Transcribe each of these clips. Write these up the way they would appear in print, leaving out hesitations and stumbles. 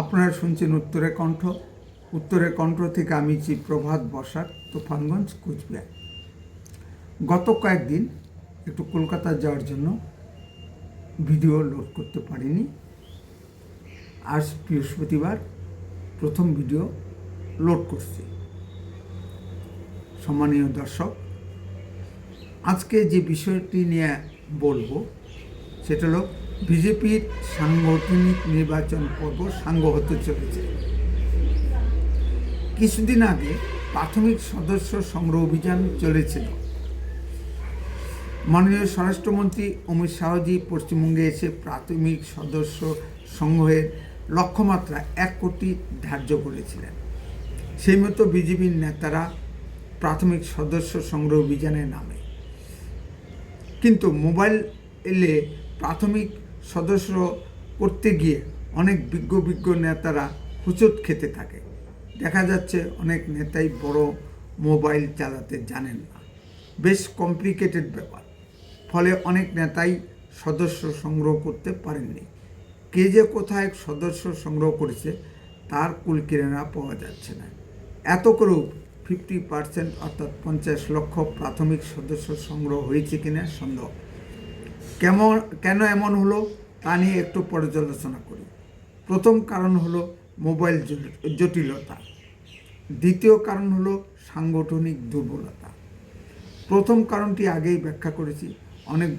আপনারা শুনছেন উত্তরের কণ্ঠ থেকে আমি প্রভাত বসাক, তুফানগঞ্জ, কুচবিহার। গত কয়েকদিন একটু কলকাতা যাওয়ার জন্য ভিডিও লোড করতে পারিনি। আজ বৃহস্পতিবার প্রথম ভিডিও লোড করছি। সম্মানীয় দর্শক, আজকে যে বিষয়টি নিয়ে বলবো সেটা হলো বিজেপির সাংগঠনিক নির্বাচন পর্ব সাঙ্গ হতে চলেছে। কিছুদিন আগে প্রাথমিক সদস্য সংগ্রহ অভিযান চলেছিল। মাননীয় স্বরাষ্ট্রমন্ত্রী অমিত শাহজি পশ্চিমবঙ্গে এসে প্রাথমিক সদস্য সংগ্রহের লক্ষ্যমাত্রা 1 কোটি ধার্য করেছিলেন। সেই মতো বিজেপির নেতারা প্রাথমিক সদস্য সংগ্রহ অভিযানে নামে, কিন্তু মোবাইলে প্রাথমিক সদস্য করতে গিয়ে অনেক বিজ্ঞ নেতারা হুঁচট খেতে থাকে। দেখা যাচ্ছে অনেক নেতাই বড় মোবাইল চালাতে জানেন না, বেশ কমপ্লিকেটেড ব্যাপার। ফলে অনেক নেতাই সদস্য সংগ্রহ করতে পারেননি। কে যে কোথায় সদস্য সংগ্রহ করেছে তার কুলকিনারা পাওয়া যাচ্ছে না। এত করেও 50% অর্থাৎ 50 লক্ষ প্রাথমিক সদস্য সংগ্রহ হয়েছে কিনা সন্দেহ। কেন এমন হলো তা নিয়ে একটু পর্যালোচনা করি। প্রথম কারণ হলো মোবাইল জটিলতা, দ্বিতীয় কারণ হলো সাংগঠনিক দুর্বলতা। প্রথম কারণটি আগেই ব্যাখ্যা করেছি, অনেক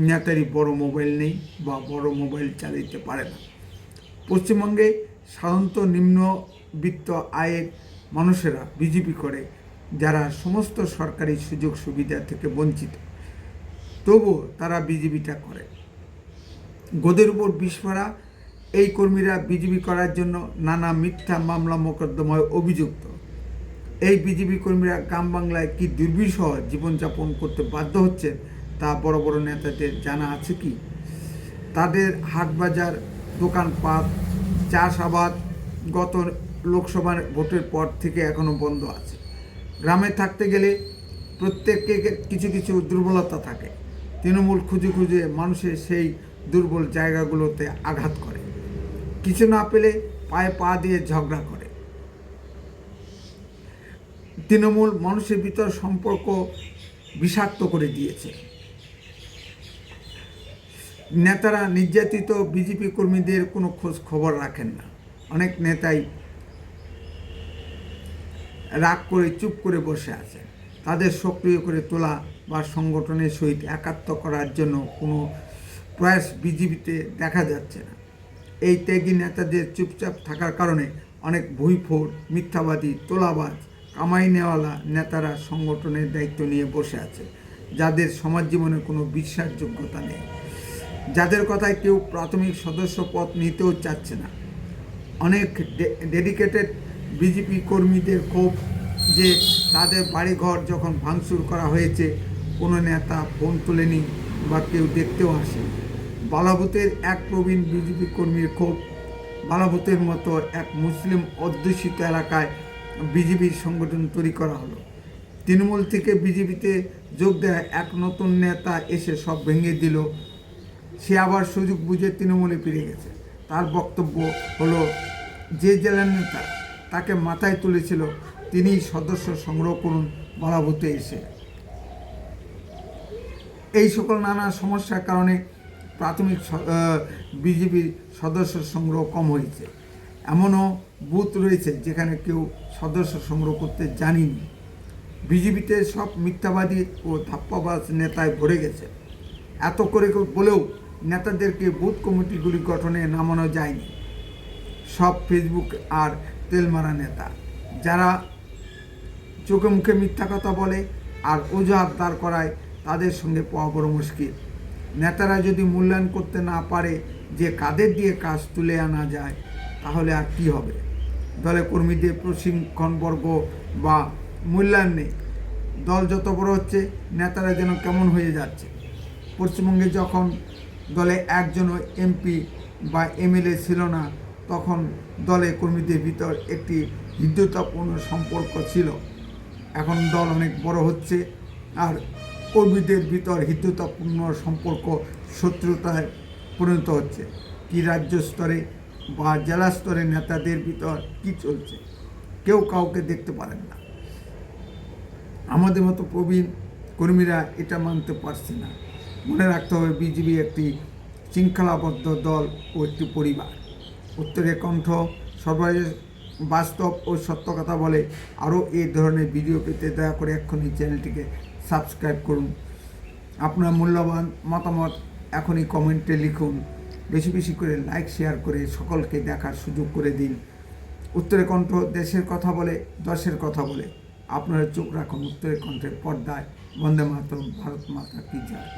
নেতারই বড় মোবাইল নেই বা বড় মোবাইল চালাতে পারে না। পশ্চিমবঙ্গে সাধারণত নিম্নবিত্ত আয়ের মানুষেরা বিজেপি করে, যারা সমস্ত সরকারি সুযোগ সুবিধা থেকে বঞ্চিত, তবুও তারা বিজেপিটা করে। গোদের উপর বিষ ফোঁড়া এই কর্মীরা বিজেপি করার জন্য নানা মিথ্যা মামলা মোকদ্দমায় অভিযুক্ত। এই বিজেপি কর্মীরা গ্রাম বাংলায় কি দুর্বিষহ জীবনযাপন করতে বাধ্য হচ্ছে তা বড় বড় নেতাদের জানা আছে কি? তাদের হাটবাজার, দোকানপাট, চাষাবাদ গত লোকসভা ভোটের পর থেকে এখনও বন্ধ আছে। গ্রামে থাকতে গেলে প্রত্যেককে কিছু দুর্বলতা থাকে। তৃণমূল খুঁজে মানুষের সেই দুর্বল জায়গাগুলোতে আঘাত করে। কিছু না পেলে পায়ে পা দিয়ে ঝগড়া করে। তৃণমূল মানুষের ভিতর সম্পর্ক বিষাক্ত করে দিয়েছে। নেতারা নির্যাতিত বিজেপি কর্মীদের কোনো খোঁজ খবর রাখেন না। অনেক নেতাই রাগ করে চুপ করে বসে আছে। তাদের সক্রিয় করে তোলা বা সংগঠনের সহিত একাত্ম করার জন্য কোনো প্রয়াস বিজেপিতে দেখা যাচ্ছে না। এই ত্যাগী নেতাদের চুপচাপ থাকার কারণে অনেক ভুইফোর, মিথ্যাবাদী, তোলাবাজ, কামাই নেওয়ালা নেতারা সংগঠনের দায়িত্ব নিয়ে বসে আছে, যাদের সমাজ জীবনে কোনো বিশ্বাসযোগ্যতা নেই, যাদের কথায় কেউ প্রাথমিক সদস্য পদ নিতেও চাচ্ছে না। অনেক ডেডিকেটেড বিজেপি কর্মীদের ক্ষোভ যে তাদের বাড়িঘর যখন ভাঙচুর করা হয়েছে কোনো নেতা ফোন তোলেনি বা কেউ দেখতেও আসেনি। বালাভূতের এক প্রবীণ বিজেপি কর্মীর ক্ষোভ, বালাভূতের মতো এক মুসলিম অধ্যুষিত এলাকায় বিজেপির সংগঠন তৈরি করা হলো। তৃণমূল থেকে বিজেপিতে যোগ দেয় এক নতুন নেতা এসে সব ভেঙে দিল। সে আবার সুযোগ বুঝে তৃণমূলে ফিরে গেছে। তার বক্তব্য হলো, যে জেলার নেতা তাকে মাথায় তুলেছিল তিনি সদস্য সংগ্রহ করুন বালাভূতে এসে। এই সকল নানা সমস্যার কারণে প্রাথমিক বিজেপির সদস্য সংগ্রহ কম হয়েছে। এমনও বুথ রয়েছে যেখানে কেউ সদস্য সংগ্রহ করতে জানেনি। বিজেপিতে সব মিথ্যাবাদী ও ধাপ্পাবাজ নেতায় ভরে গেছে। এত করে বলেও নেতাদেরকে বুথ কমিটিগুলি গঠনে নামানো যায়নি। সব ফেসবুক আর তেলমারা নেতা, যারা চোখে মুখে মিথ্যা কথা বলে আর অজুহাত দাঁড় করায়, তাদের সঙ্গে পাওয়া বড় মুশকিল। নেতারা যদি মূল্যায়ন করতে না পারে যে কাদের দিয়ে কাজ তুলে আনা যায়, তাহলে আর কি হবে? দলে কর্মীদের প্রশিক্ষণবর্গ বা মূল্যায়ন নেই। দল যত বড় হচ্ছে, নেতারা যেন কেমন হয়ে যাচ্ছে। পশ্চিমবঙ্গে যখন দলে একজনও এমপি বা এমএলএ ছিল না, তখন দলে কর্মীদের ভিতর একটি হৃদ্যতাপূর্ণ সম্পর্ক ছিল। এখন দল অনেক বড় হচ্ছে আর কর্মীদের ভিতর হৃদ্যতাপূর্ণ সম্পর্ক শত্রুতায় পরিণত হচ্ছে। কি রাজ্য স্তরে বা জেলা স্তরের নেতাদের ভিতর কী চলছে, কেউ কাউকে দেখতে পারেন না। আমাদের মতো প্রবীণ কর্মীরা এটা মানতে পারছি না। মনে রাখতে হবে, বিজেপি একটি শৃঙ্খলাবদ্ধ দল ও একটি পরিবার। উত্তরের কণ্ঠ সর্বদা বাস্তব ও সত্য কথা বলে। আরও এই ধরনের ভিডিও পেতে দয়া করে এক্ষুনি চ্যানেলটিকে সাবস্ক্রাইব করুন। আপনার মূল্যবান মতামত এখনই কমেন্টে লিখুন। বেশি বেশি করে লাইক শেয়ার করে সকলকে দেখার সুযোগ করে দিন। উত্তরের কণ্ঠ দেশের কথা বলে, দশের কথা বলে। আপনারা চোখ রাখুন উত্তরের কণ্ঠের পর্দায়। বন্দে মাতরম, ভারত মাতা কি জয়।